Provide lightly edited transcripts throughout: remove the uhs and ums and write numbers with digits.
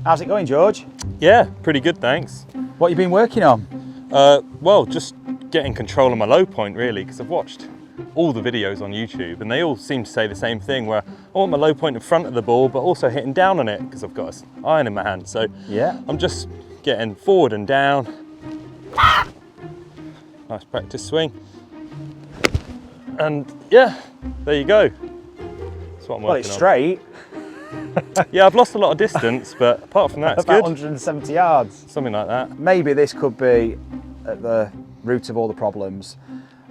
How's it going, George? Yeah, pretty good, thanks. What have you been working on? Well, just getting control of my low point really, because I've watched all the videos on YouTube and they all seem to say the same thing, where I want my low point in front of the ball but also hitting down on it because I've got an iron in my hand. So yeah, I'm just getting forward and down. Nice practice swing. And yeah, there you go. That's what I'm working on. Well, it's straight. Yeah, I've lost a lot of distance, but apart from that, it's About good. 170 yards. Something like that. Maybe this could be at the root of all the problems,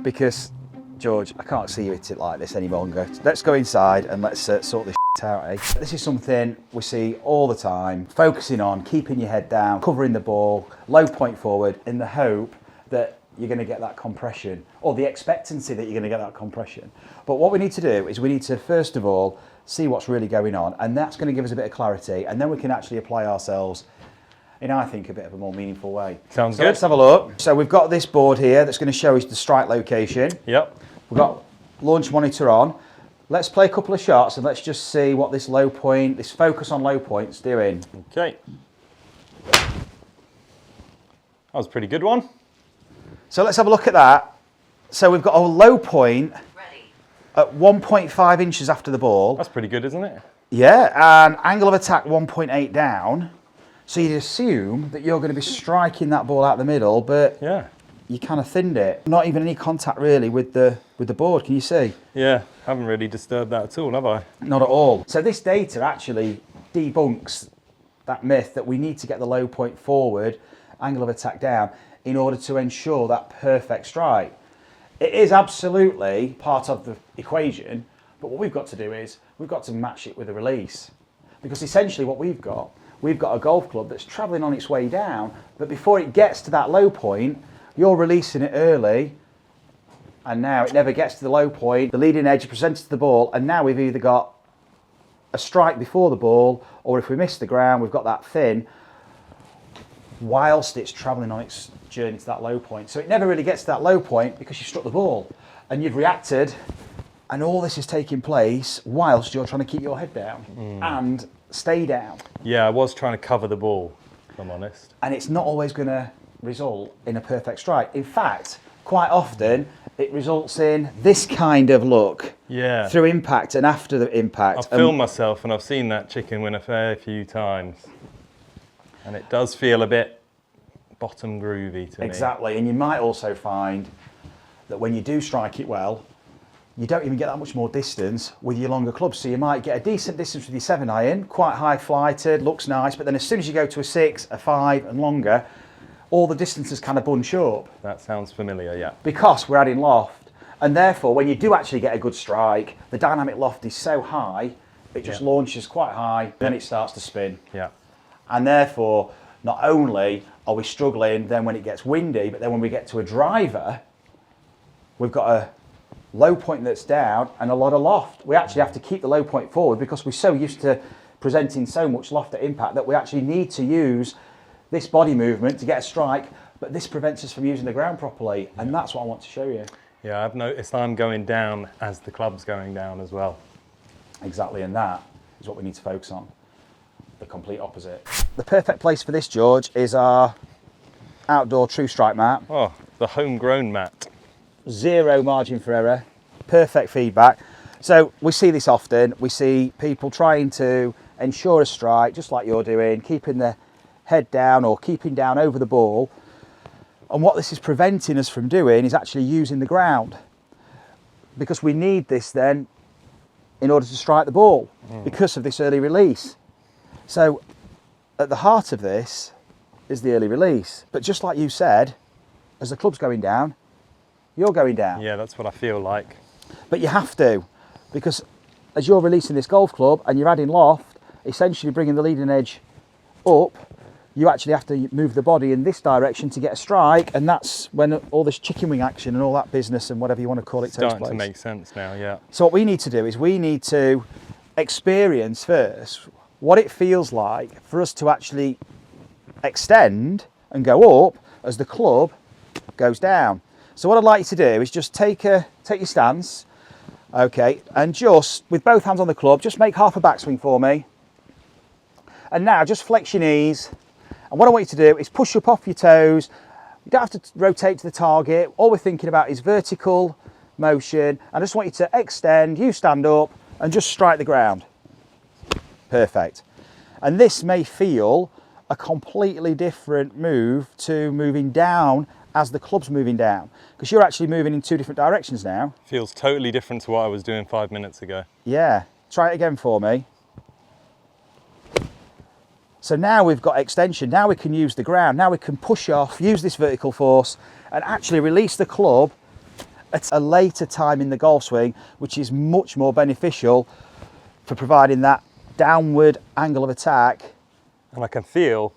because, George, I can't see you hit it like this any longer. Let's go inside and let's sort this out, eh? This is something we see all the time, focusing on keeping your head down, covering the ball, low point forward, in the hope that you're going to get that compression, or the expectancy that you're going to get that compression. But what we need to do is we need to, first of all, see what's really going on, and that's going to give us a bit of clarity, and then we can actually apply ourselves in, I think, a bit of a more meaningful way. Sounds So good. let's have a look. So we've got this board here that's going to show us the strike location. Yep. We've got launch monitor on. Let's play a couple of shots and let's just see what this low point, this focus on low point's doing. Okay. That was a pretty good one. So let's have a look at that. So we've got a low point at 1.5 inches after the ball. That's pretty good, isn't it? Yeah, and angle of attack 1.8 down. So you'd assume that you're going to be striking that ball out the middle, but Yeah. you kind of thinned it. Not even any contact really with the board, can you see? Yeah, haven't really disturbed that at all, have I? Not at all. So this data actually debunks that myth that we need to get the low point forward, angle of attack down, in order to ensure that perfect strike. It is absolutely part of the equation, but what we've got to do is we've got to match it with a release. Because essentially what we've got a golf club that's travelling on its way down, but before it gets to that low point, you're releasing it early, and now it never gets to the low point. The leading edge presents to the ball, and now we've either got a strike before the ball, or if we miss the ground, we've got that thin, whilst it's travelling on its journey to that low point. So it never really gets to that low point because you struck the ball and you've reacted, and all this is taking place whilst you're trying to keep your head down and stay down. Yeah, I was trying to cover the ball, if I'm honest. And it's not always going to result in a perfect strike. In fact, quite often it results in this kind of look. Yeah. Through impact and after the impact. I've filmed myself and I've seen that chicken win a fair few times. And it does feel a bit bottom groovy to me. Exactly, and you might also find that when you do strike it well, you don't even get that much more distance with your longer clubs. So you might get a decent distance with your 7-iron, quite high flighted, looks nice, but then as soon as you go to a 6, a 5 and longer, all the distances kind of bunch up. That sounds familiar, yeah. Because we're adding loft, and therefore when you do actually get a good strike, the dynamic loft is so high, it just launches quite high, then it starts to spin. Yeah. And therefore, not only are we struggling then when it gets windy, but then when we get to a driver, we've got a low point that's down and a lot of loft. We actually have to keep the low point forward because we're so used to presenting so much loft at impact that we actually need to use this body movement to get a strike, but this prevents us from using the ground properly, and that's what I want to show you. Yeah, I've noticed I'm going down as the club's going down as well. Exactly, and that is what we need to focus on. The complete opposite. The perfect place for this, George, is our outdoor true strike mat. Oh, the homegrown mat. Zero margin for error, perfect feedback. So we see this often. We see people trying to ensure a strike, just like you're doing, keeping the head down or keeping down over the ball. And what this is preventing us from doing is actually using the ground, because we need this then in order to strike the ball because of this early release. So at the heart of this is the early release. But just like you said, as the club's going down, you're going down. Yeah, that's what I feel like. But you have to, because as you're releasing this golf club and you're adding loft, essentially bringing the leading edge up, you actually have to move the body in this direction to get a strike, and that's when all this chicken wing action and all that business and whatever you want to call it takes place. Starting to make sense now, yeah. So what we need to do is we need to experience first what it feels like for us to actually extend and go up as the club goes down. So what I'd like you to do is just take your stance, okay, and just with both hands on the club, just make half a backswing for me. And now just flex your knees. And what I want you to do is push up off your toes. You don't have to rotate to the target. All we're thinking about is vertical motion. I just want you to extend, you stand up and just strike the ground. Perfect. And this may feel a completely different move to moving down as the club's moving down, because you're actually moving in two different directions now. Feels totally different to what I was doing 5 minutes ago. Yeah, try it again for me. So now we've got extension, now we can use the ground, now we can push off, use this vertical force and actually release the club at a later time in the golf swing, which is much more beneficial for providing that downward angle of attack. And I can feel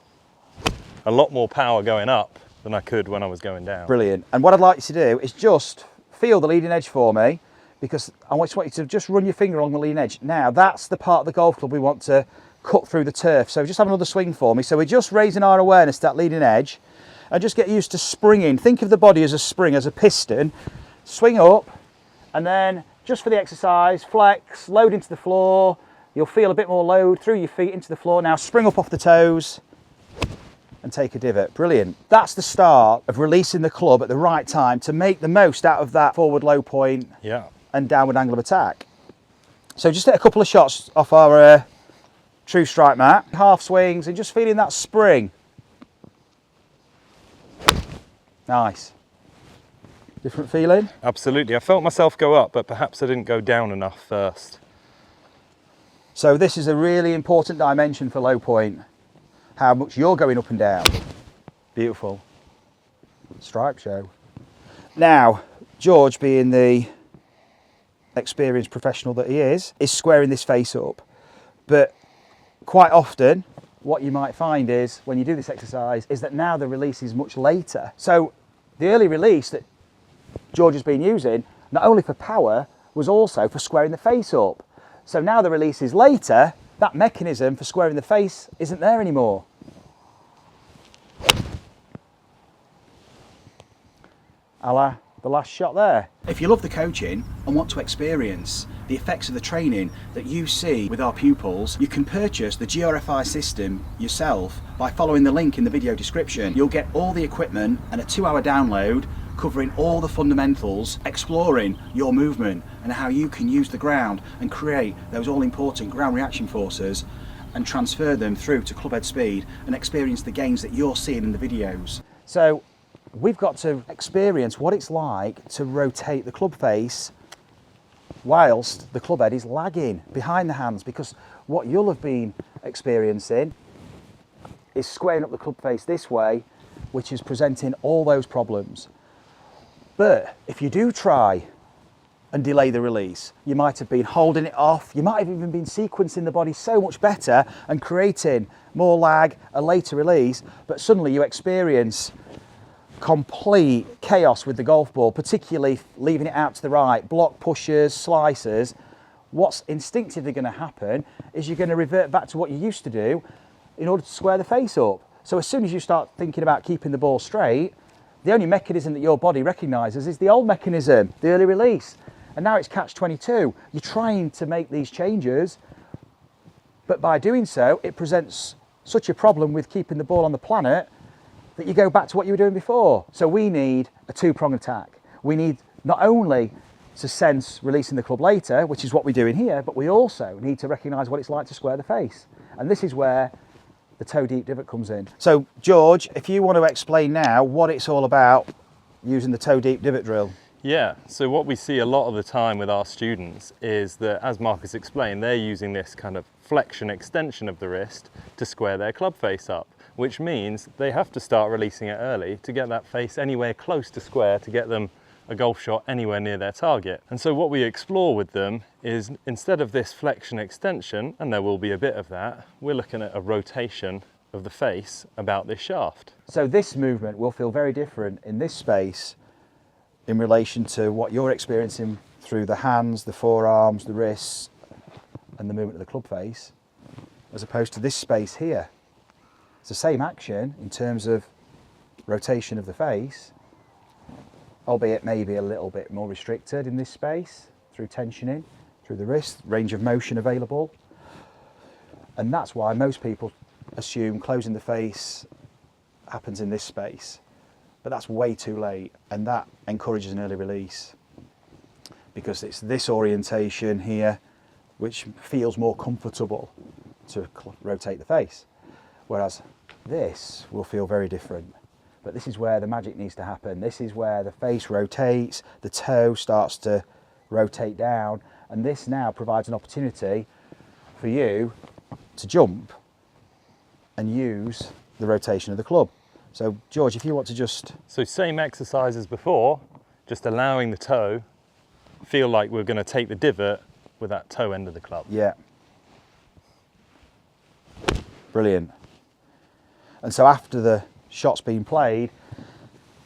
a lot more power going up than I could when I was going down. Brilliant. And what I'd like you to do is just feel the leading edge for me, because I just want you to just run your finger along the leading edge. Now that's the part of the golf club we want to cut through the turf. So just have another swing for me. So we're just raising our awareness to that leading edge and just get used to springing. Think of the body as a spring, as a piston. Swing up and then just for the exercise, flex, load into the floor. You'll feel a bit more load through your feet into the floor. Now spring up off the toes and take a divot. Brilliant. That's the start of releasing the club at the right time to make the most out of that forward low point and downward angle of attack. So just take a couple of shots off our true strike mat, half swings and just feeling that spring. Nice. Different feeling? Absolutely. I felt myself go up, but perhaps I didn't go down enough first. So this is a really important dimension for low point, how much you're going up and down. Beautiful. Stripe show. Now, George, being the experienced professional that he is squaring this face up. But quite often, what you might find is, when you do this exercise, is that now the release is much later. So the early release that George has been using, not only for power, was also for squaring the face up. So now the release is later, that mechanism for squaring the face isn't there anymore. A la the last shot there. If you love the coaching and want to experience the effects of the training that you see with our pupils, you can purchase the GRFI system yourself by following the link in the video description. You'll get all the equipment and a 2-hour download covering all the fundamentals, exploring your movement and how you can use the ground and create those all-important ground reaction forces and transfer them through to clubhead speed and experience the gains that you're seeing in the videos. So we've got to experience what it's like to rotate the club face whilst the club head is lagging behind the hands, because what you'll have been experiencing is squaring up the club face this way, which is presenting all those problems. But if you do try and delay the release, you might have been holding it off, you might have even been sequencing the body so much better and creating more lag, a later release, but suddenly you experience complete chaos with the golf ball, particularly leaving it out to the right, block pushers, slicers. What's instinctively going to happen is you're going to revert back to what you used to do in order to square the face up. So as soon as you start thinking about keeping the ball straight, the only mechanism that your body recognises is the old mechanism, the early release. And now it's catch-22. You're trying to make these changes, but by doing so, it presents such a problem with keeping the ball on the planet that you go back to what you were doing before. So we need a two-pronged attack. We need not only to sense releasing the club later, which is what we do in here, but we also need to recognise what it's like to square the face. And this is where the toe deep divot comes in. So George, if you want to explain now what it's all about using the toe deep divot drill. Yeah, so what we see a lot of the time with our students is that, as Marcus explained, they're using this kind of flexion extension of the wrist to square their club face up, which means they have to start releasing it early to get that face anywhere close to square to get them a golf shot anywhere near their target. And so what we explore with them is, instead of this flexion extension, and there will be a bit of that, we're looking at a rotation of the face about this shaft. So this movement will feel very different in this space in relation to what you're experiencing through the hands, the forearms, the wrists, and the movement of the club face, as opposed to this space here. It's the same action in terms of rotation of the face, albeit maybe a little bit more restricted in this space through tensioning, through the wrist, range of motion available. And that's why most people assume closing the face happens in this space. But that's way too late, and that encourages an early release because it's this orientation here which feels more comfortable to rotate the face. Whereas this will feel very different. But this is where the magic needs to happen. This is where the face rotates, the toe starts to rotate down, and this now provides an opportunity for you to jump and use the rotation of the club. So George, if you want to just... So same exercise as before, just allowing the toe feel like we're going to take the divot with that toe end of the club. Yeah. Brilliant. And so after the shot's been played,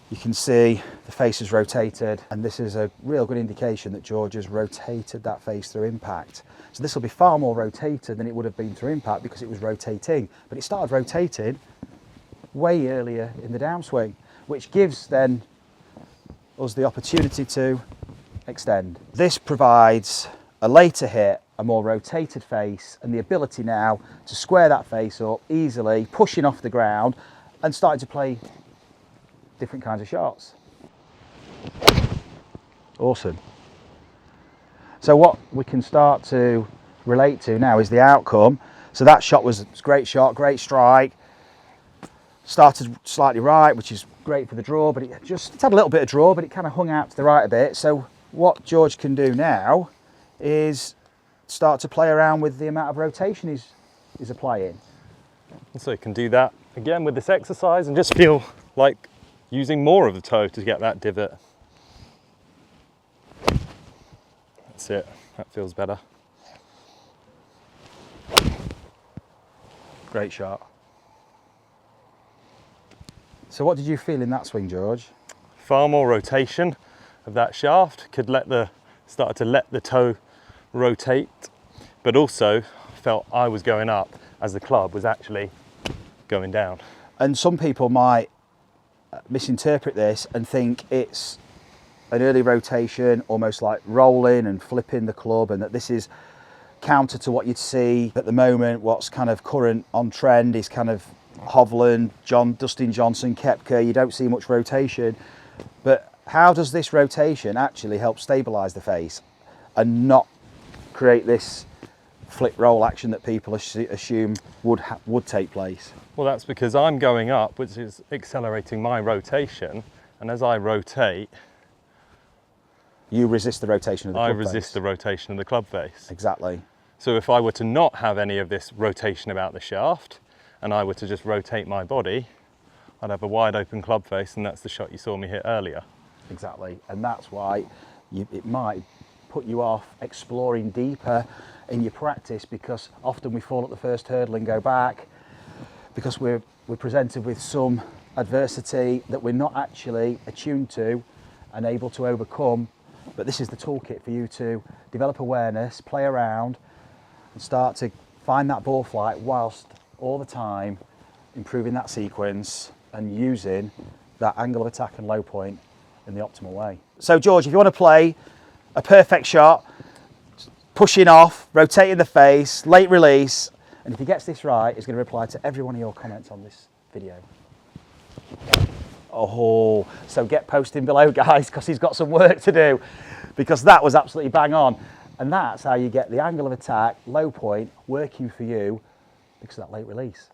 you can see the face is rotated, and this is a real good indication that George has rotated that face through impact. So this will be far more rotated than it would have been through impact because it was rotating, but it started rotating way earlier in the downswing, which gives then us the opportunity to extend. This provides a later hit, a more rotated face, and the ability now to square that face up easily, pushing off the ground and starting to play different kinds of shots. Awesome. So what we can start to relate to now is the outcome. So that shot was a great shot, great strike. Started slightly right, which is great for the draw, but it had a little bit of draw, but it kind of hung out to the right a bit. So what George can do now is start to play around with the amount of rotation he's applying. So you can do that again with this exercise and just feel like using more of the toe to get that divot. That's it, that feels better. Great shot. So what did you feel in that swing, George? Far more rotation of that shaft, started to let the toe rotate, but also felt I was going up as the club was actually going down. And some people might misinterpret this and think it's an early rotation, almost like rolling and flipping the club, and that this is counter to what you'd see at the moment. What's kind of current on trend is kind of Hovland, Dustin Johnson, Koepka. You don't see much rotation, but how does this rotation actually help stabilise the face and not create this flip roll action that people assume would take place? Well, that's because I'm going up, which is accelerating my rotation, and as I rotate, you resist the rotation of the club face. I resist the rotation of the club face. Exactly. So if I were to not have any of this rotation about the shaft, and I were to just rotate my body, I'd have a wide open club face, and that's the shot you saw me hit earlier. Exactly, and that's why it might put you off exploring deeper in your practice, because often we fall at the first hurdle and go back because we're presented with some adversity that we're not actually attuned to and able to overcome. But this is the toolkit for you to develop awareness, play around, and start to find that ball flight whilst all the time improving that sequence and using that angle of attack and low point in the optimal way. So George, if you want to play a perfect shot, pushing off, rotating the face, late release, and if he gets this right, he's going to reply to every one of your comments on this video. Oh, so get posting below, guys, because he's got some work to do, because that was absolutely bang on. And that's how you get the angle of attack, low point, working for you because of that late release.